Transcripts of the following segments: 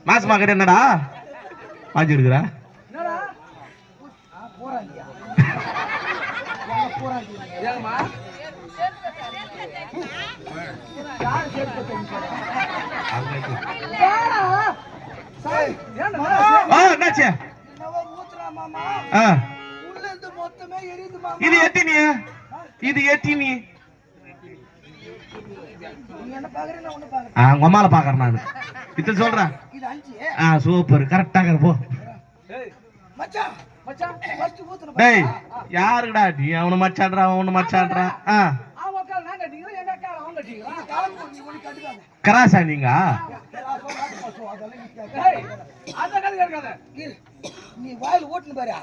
மாசமா கடை என்னடா பாஞ்சு எடுக்கிறா இது எத்தினி இது எத்தினி உமால பாக்குறேன் நானு இது சொல்றேன் சூப்பர் கரெக்டா போ டேய் யாருடா நீ அவனு மச்சான்றா அவனு மச்சான்றா கராசா நீங்க நீ வாயில் ஓட்டுன்னு பாரு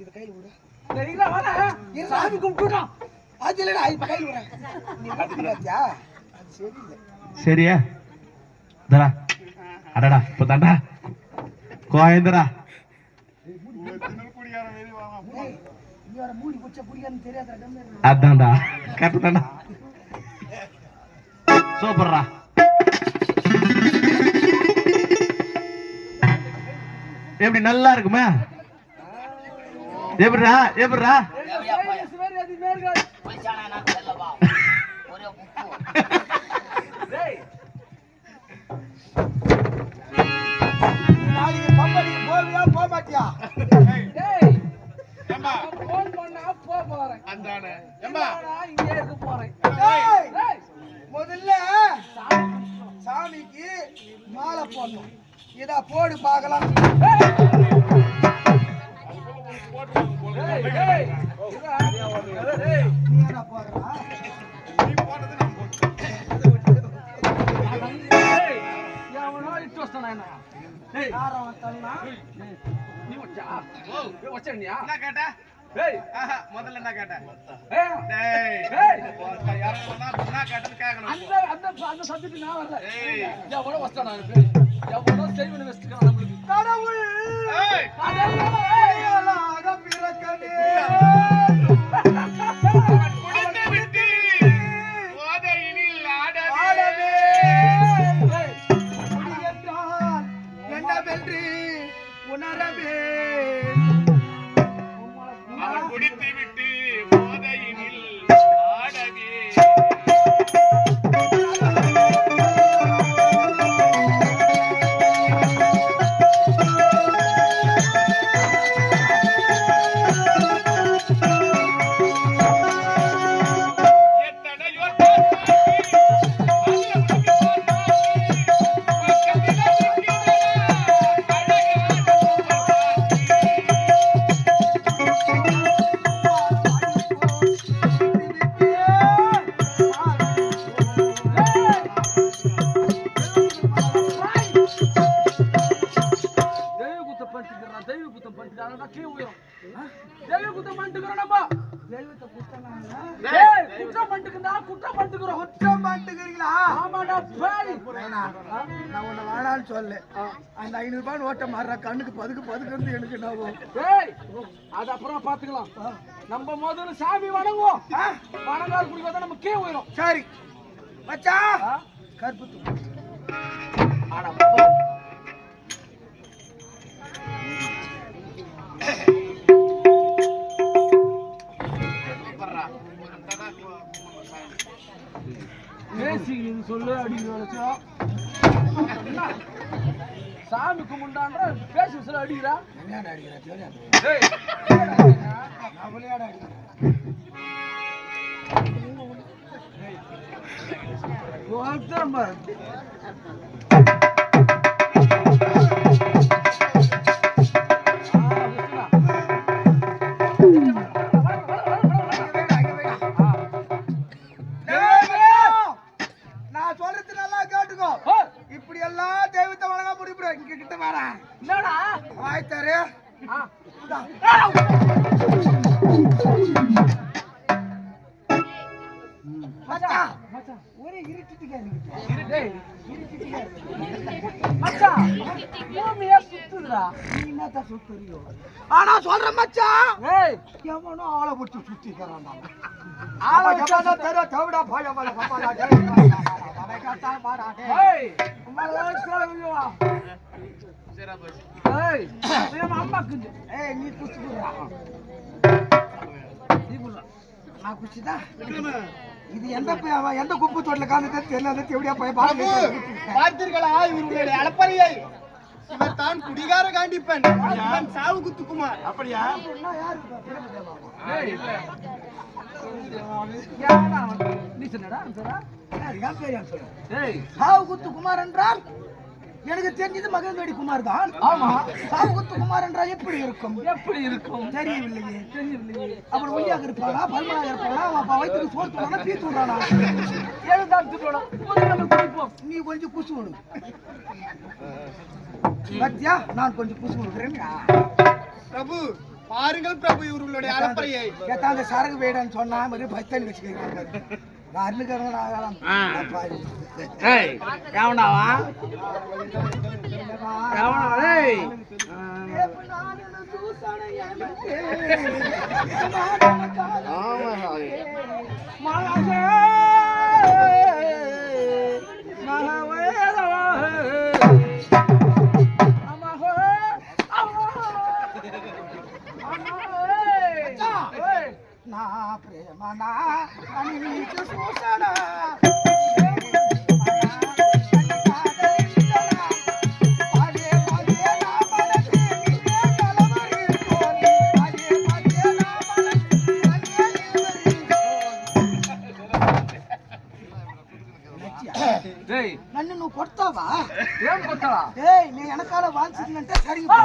இது கையில் விடு அது இல்லடா இப்ப கையில் விடுறேன் சரியா தரா அடடா இப்ப தாண்டா கோயந்தரா அதான்டா கரெக்ட் தான்டா சூப்பர்ரா எப்படி நல்லா இருக்குமா எப்படிடா எப்படிடா முதல்ல சாமிக்கு மாலை போடணும் இதா போடு பார்க்கலாம் முதல்ல என்ன கேட்டேன் அந்த சப்ஜெக்ட் நான் வரல எவ்வளவு வஸ்தான் எவ்வளவு செய்வன வச்சுக்கலாம் நம்மளுக்கு கடவுள் என்னவென்று உணரவே குடித்து விட்டு போதையினில் ஆடவே சொல்லு அந்த 500 ரூபாய் ஓட்ட மாற கண்ணுக்கு பதுக்கு பதுக்கு எனக்கு அது அப்புறம் பாத்துக்கலாம். நம்ம முதல்ல சாமி வணங்குவோம். வணங்கால் குடிக்க நம்ம கீழே போயிடும். சரி மச்சா கற்புத்து சொல்லு அடிக்கிறா சாமி கும்பிட்டான்ற பேசி சொல்ல அடிக்கிறா இப்படி எல்லாம் தெய்வத்தை வழங்க முடியும் இங்க கிட்ட வேற என்னடா வாய்த்தாரு ஒரே இருட்டுக்கா ஆனா சொல்ற மச்சா எவனோ ஆளை விட்டு சுத்திக்கிறான் ஏய் அம்மா ஓஸ்கர விடுவா ஏய் நம்ம அம்மா குஞ்சு ஏய் நீ குச்சி குடுறா நீ குடுறா நான் குச்சிதா இது எந்த குப்பு தோட்டல காந்தத்தை தெரியல எப்படியா போய் பார்த்தீர்களா இவருடைய அளப்பறையை இவர் தான் குடிகார காண்டிப்பன் இவன் சாவு குத்துக்குமார் அப்படியா ஏய் யாரா நீ சொன்னடா யார் பேர் சொல்ற ஏய் சாவுகுத்து குமார் என்றால் எனக்கு தெரிஞ்சது மகன்வேடி குமார் தான். ஆமா சாவுகுத்து குமார் என்றால் எப்படி இருக்கும் தெரியவில்லையே அவர் ஒல்லியாக இருப்பானா பருமனாக இருப்பானா அப்பா வயிற்றுக்கு சோறு தூடானா பீ தூடானா எழுதான் திட்டோட முதல்ல குடிப்போம் நீ கொஞ்சம் குசு விடு பத்தியா நான் கொஞ்சம் குசு விடுறேன் பிரபு பாருங்கள் பிரபு இவர்களுடைய அளப்பறையை கேட்டா அந்த சரகு வேடான்னு சொன்னா மாதிரி பஸ்தானி வச்சுக்கிறேன் நான் அருளுக்காரன் ஆகலாம் ஏய் எவனாவா ஏய் నా ప్రేమనా అని నీకు చూసానా నన్ను నువ్వు కొడతావా ఏం కొట్టావా ఏయ్ నీ వెనకాల వాల్సిందంటే సరిగ్గా